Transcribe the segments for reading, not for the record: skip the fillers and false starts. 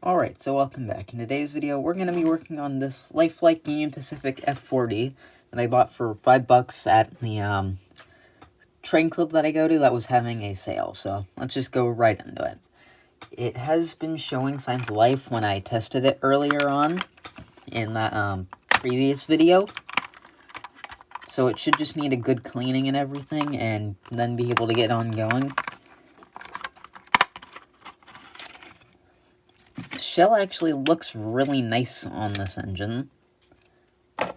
Alright, so welcome back. In today's video, we're going to be working on this Life Like F40 that I bought for $5 at the train club that I go to that was having a sale. So let's just go right into it. It has been showing signs of life when I tested it earlier on in that previous video. So it should just need a good cleaning and everything and then be able to get on going. Shell actually looks really nice on this engine. I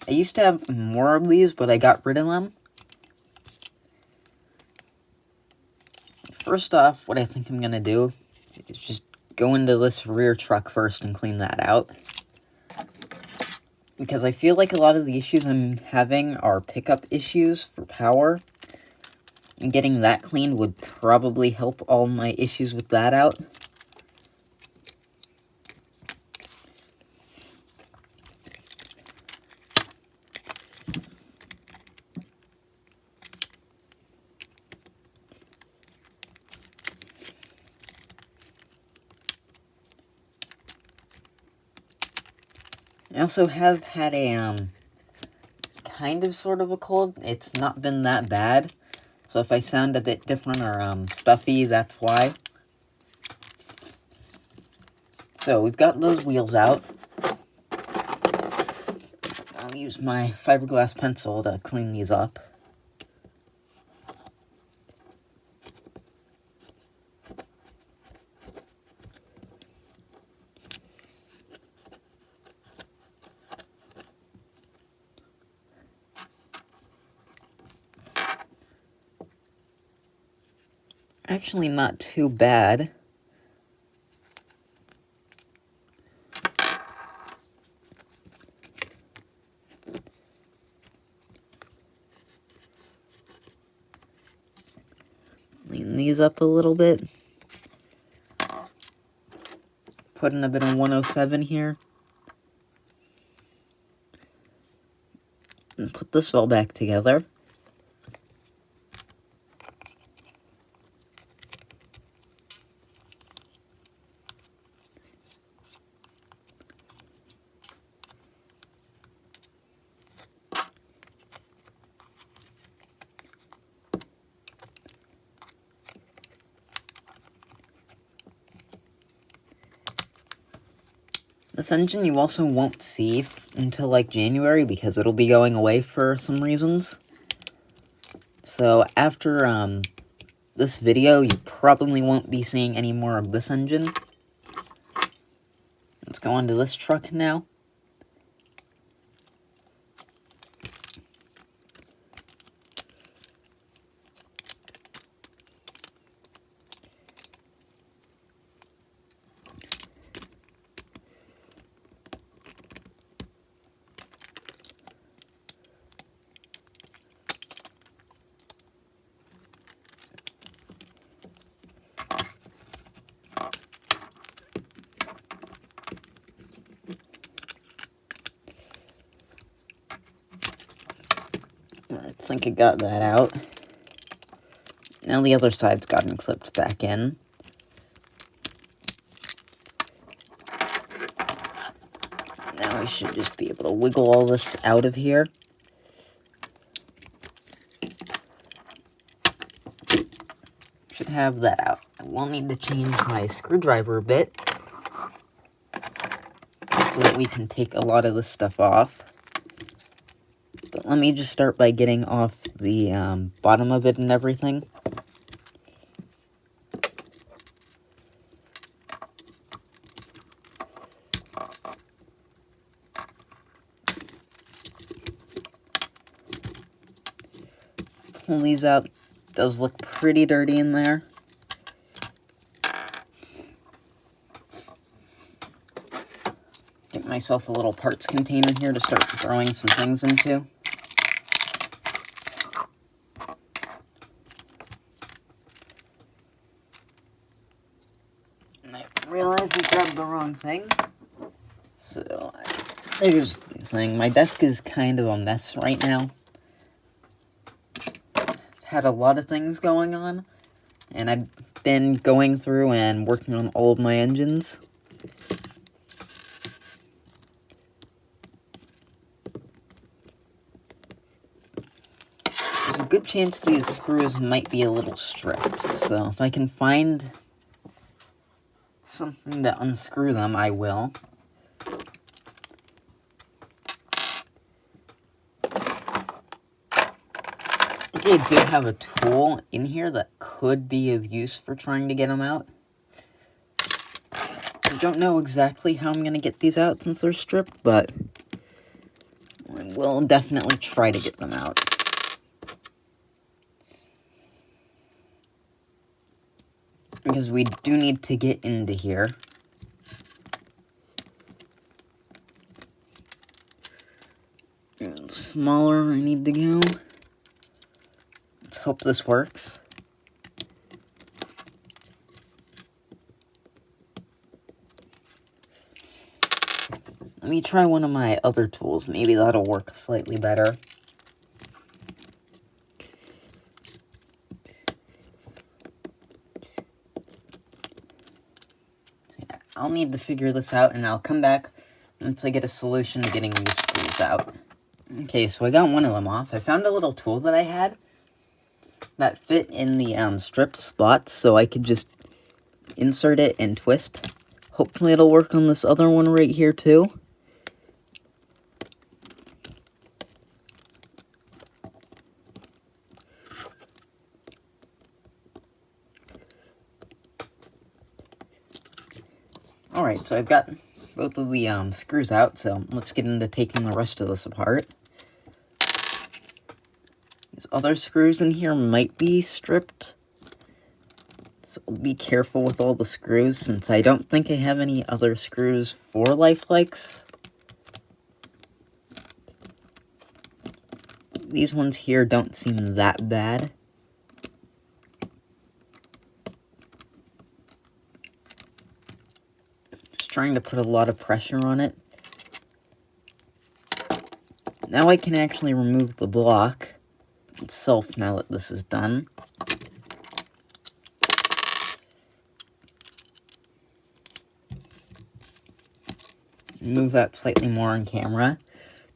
used to have more of these, but I got rid of them. First off, what I think I'm going to do is just go into this rear truck first and clean that out. Because I feel like a lot of the issues I'm having are pickup issues for power. And getting that cleaned would probably help all my issues with that out. I also have had a, kind of sort of a cold. It's not been that bad. So if I sound a bit different or, stuffy, that's why. So we've got those wheels out. I'll use my fiberglass pencil to clean these up. Actually, not too bad. Clean these up a little bit. Put in a bit of 107 here. And put this all back together. This engine you also won't see until like January because it'll be going away for some reasons. So after this video, you probably won't be seeing any more of this engine. Let's go on to this truck now. I think I got that out. Now the other side's gotten clipped back in. Now we should just be able to wiggle all this out of here. Should have that out. I will need to change my screwdriver a bit so that we can take a lot of this stuff off. But let me just start by getting off the bottom of it and everything. Pull these out. Does look pretty dirty in there. Get myself a little parts container here to start throwing some things into. And I realized I grabbed the wrong thing. So, there's the thing. My desk is kind of a mess right now. Had a lot of things going on, and I've been going through and working on all of my engines. There's a good chance these screws might be a little stripped, so if I can find something to unscrew them, I will. I do have a tool in here that could be of use for trying to get them out. I don't know exactly how I'm going to get these out since they're stripped, but I will definitely try to get them out. Because we do need to get into here. And smaller I need to go. Let's hope this works. Let me try one of my other tools. Maybe that'll work slightly better. Yeah, I'll need to figure this out, and I'll come back once I get a solution to getting these screws out. Okay, so I got one of them off. I found a little tool that I had that fit in the stripped spots, so I could just insert it and twist. Hopefully it'll work on this other one right here too. Alright, so I've got both of the screws out, so let's get into taking the rest of this apart. These other screws in here might be stripped, so be careful with all the screws, since I don't think I have any other screws for Life Likes. These ones here don't seem that bad. Just trying to put a lot of pressure on it. Now I can actually remove the block itself now that this is done. Move that slightly more on camera.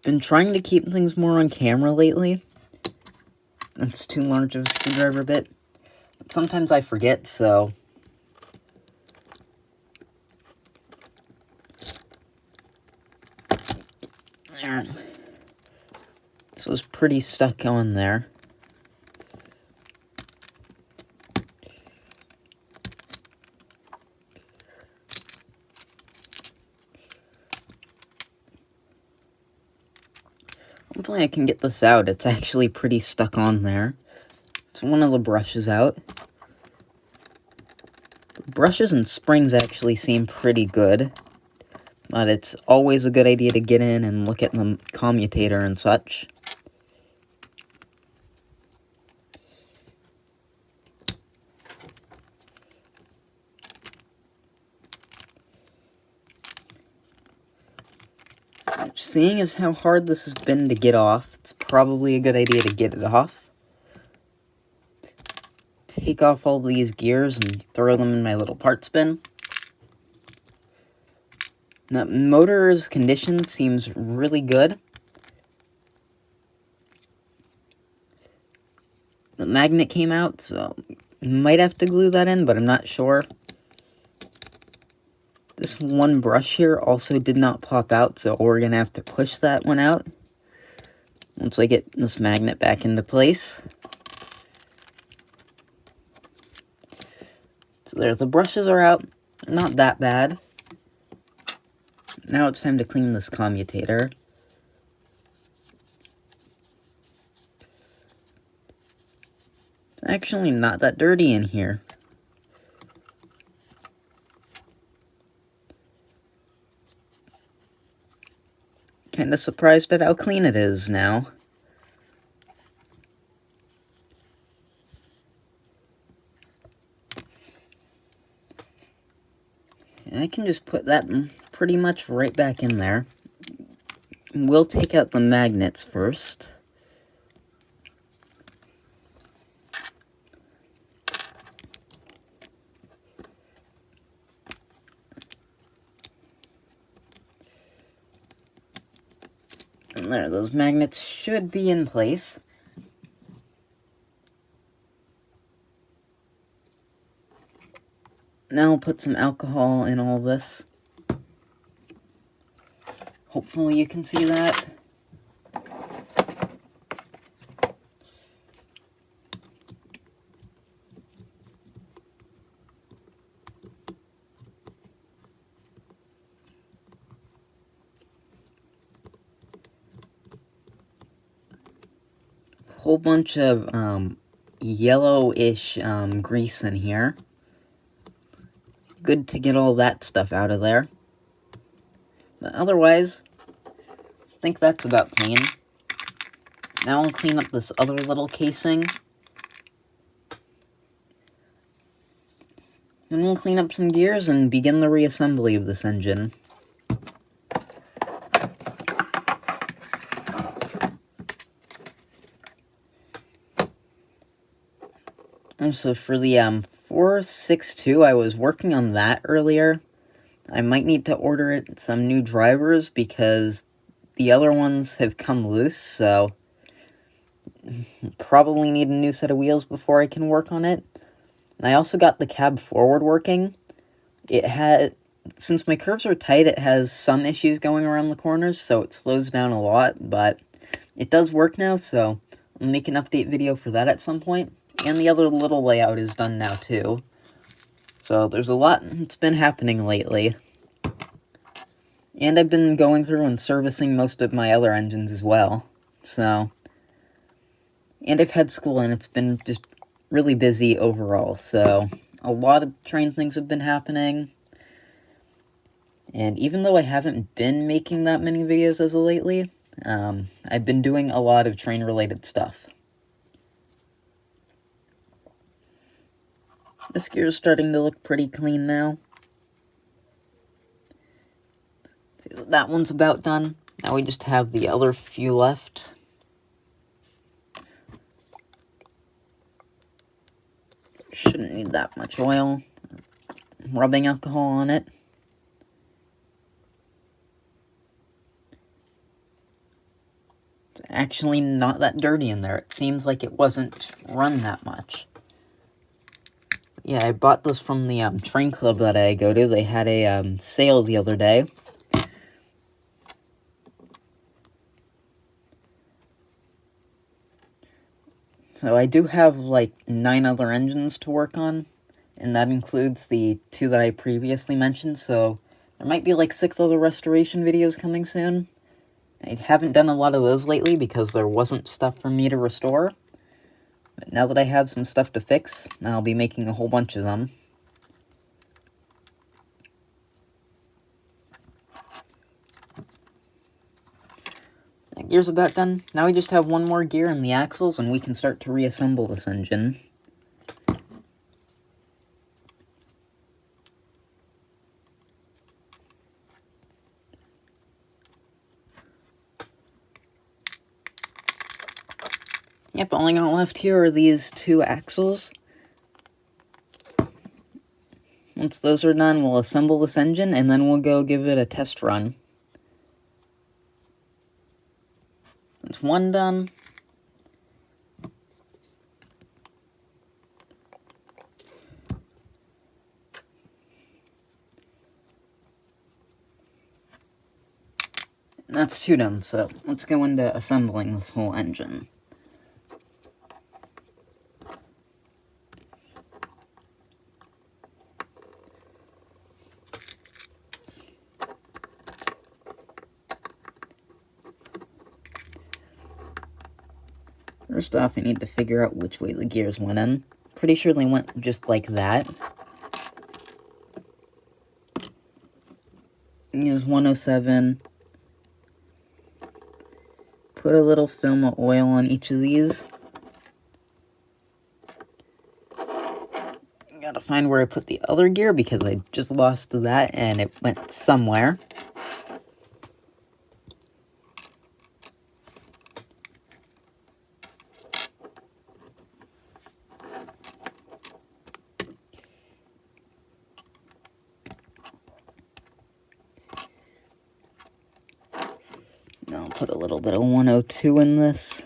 Been trying to keep things more on camera lately. That's too large of a screwdriver bit. But sometimes I forget, so... There. This was pretty stuck on there. Hopefully I can get this out. It's actually pretty stuck on there. It's one of the brushes out. The brushes and springs actually seem pretty good. But it's always a good idea to get in and look at the commutator and such. Seeing as how hard this has been to get off, it's probably a good idea to get it off. Take off all these gears and throw them in my little parts bin. The motor's condition seems really good. The magnet came out, so might have to glue that in, but I'm not sure. This one brush here also did not pop out, so we're going to have to push that one out once I get this magnet back into place. So there, the brushes are out. They're not that bad. Now it's time to clean this commutator. It's actually not that dirty in here. Kinda surprised at how clean it is now. And I can just put that pretty much right back in there. We'll take out the magnets first. There, those magnets should be in place. Now I'll put some alcohol in all this. Hopefully you can see that. Whole bunch of yellowish grease in here. Good to get all that stuff out of there. But otherwise, I think that's about clean. Now I'll clean up this other little casing. Then we'll clean up some gears and begin the reassembly of this engine. Also, for the 462, I was working on that earlier. I might need to order it some new drivers because the other ones have come loose, so probably need a new set of wheels before I can work on it. And I also got the cab forward working. Since my curves are tight, it has some issues going around the corners, so it slows down a lot, but it does work now, so I'll make an update video for that at some point. And the other little layout is done now, too. So there's a lot that's been happening lately. And I've been going through and servicing most of my other engines as well. So, and I've had school, and it's been just really busy overall. So, a lot of train things have been happening. And even though I haven't been making that many videos as of lately, I've been doing a lot of train-related stuff. This gear is starting to look pretty clean now. That one's about done. Now we just have the other few left. Shouldn't need that much oil. Rubbing alcohol on it. It's actually not that dirty in there. It seems like it wasn't run that much. Yeah, I bought this from the train club that I go to. They had a sale the other day. So I do have like 9 other engines to work on, and that includes the 2 that I previously mentioned, so there might be like 6 other restoration videos coming soon. I haven't done a lot of those lately because there wasn't stuff for me to restore. But now that I have some stuff to fix, I'll be making a whole bunch of them. That gear's about done. Now we just have one more gear in the axles and we can start to reassemble this engine. Yep, all I got left here are these 2 axles. Once those are done, we'll assemble this engine, and then we'll go give it a test run. That's 1 done. That's 2 done, so let's go into assembling this whole engine. First off, I need to figure out which way the gears went in. Pretty sure they went just like that. Use 107. Put a little film of oil on each of these. Gotta find where I put the other gear because I just lost that and it went somewhere. Now put a little bit of 102 in this.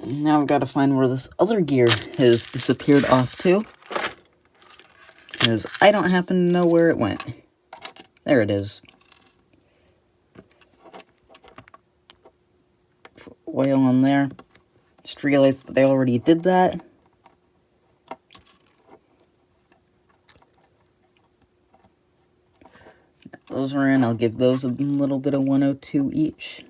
Now I've got to find where this other gear has disappeared off to, because I don't happen to know where it went. There it is. Put oil on there. Just realized that I already did that. Those are in. I'll give those a little bit of 102 each.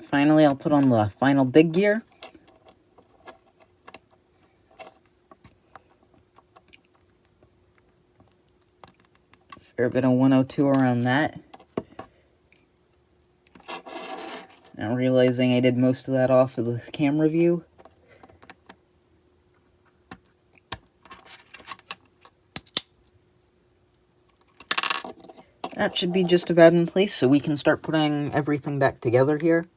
Finally, I'll put on the final big gear. Fair bit of 102 around that. Now realizing I did most of that off of the camera view. That should be just about in place, so we can start putting everything back together here.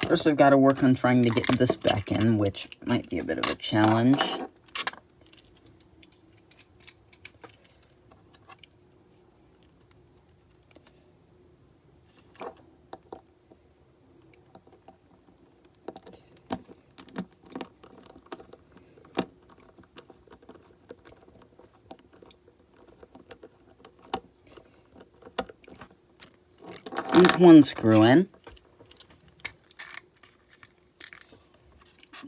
First, I've got to work on trying to get this back in, which might be a bit of a challenge. Use one screw in.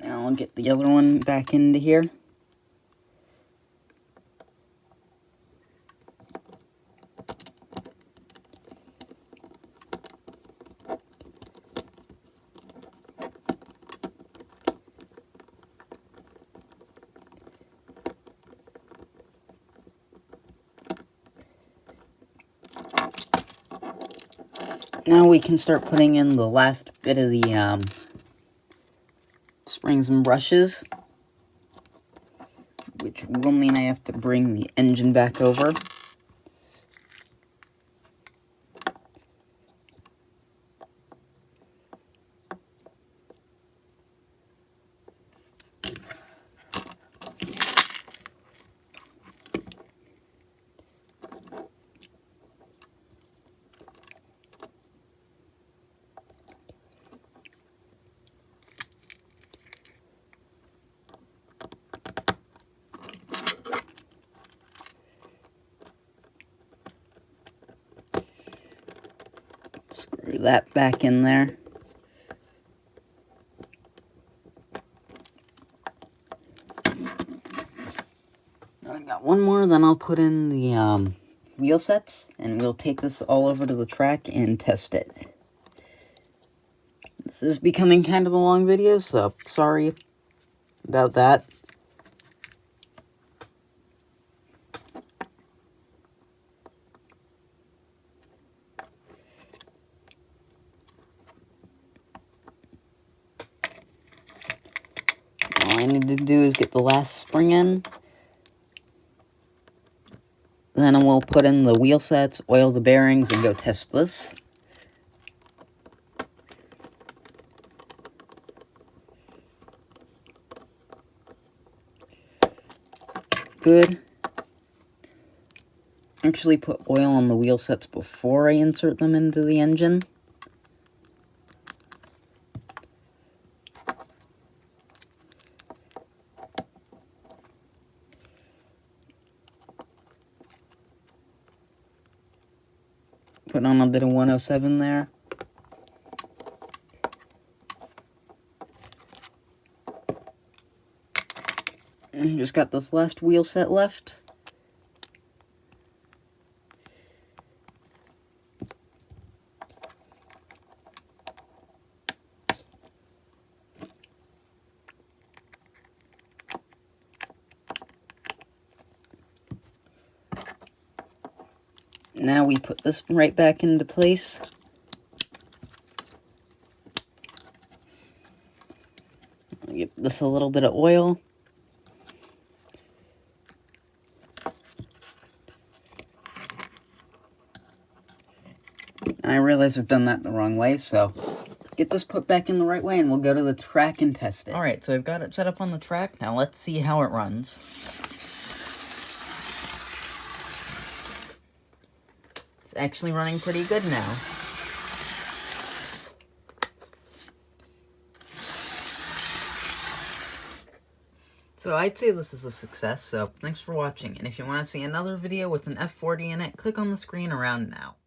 Now I'll get the other one back into here. Now we can start putting in the last bit of the springs and brushes, which will mean I have to bring the engine back over. Screw that back in there. Now I got one more, then I'll put in the wheel sets, and we'll take this all over to the track and test it. This is becoming kind of a long video, so sorry about that. All I need to do is get the last spring in. Then we'll put in the wheel sets, oil the bearings, and go test this. Good. Actually put oil on the wheel sets before I insert them into the engine. Put on a bit of 107 there. And just got this last wheel set left. now we put this right back into place. Give this a little bit of oil. I realize I've done that the wrong way, so get this put back in the right way and we'll go to the track and test it. Alright, so I've got it set up on the track. Now let's see how it runs. It's actually running pretty good now. So I'd say this is a success, so thanks for watching, and if you want to see another video with an F40 in it, click on the screen around now.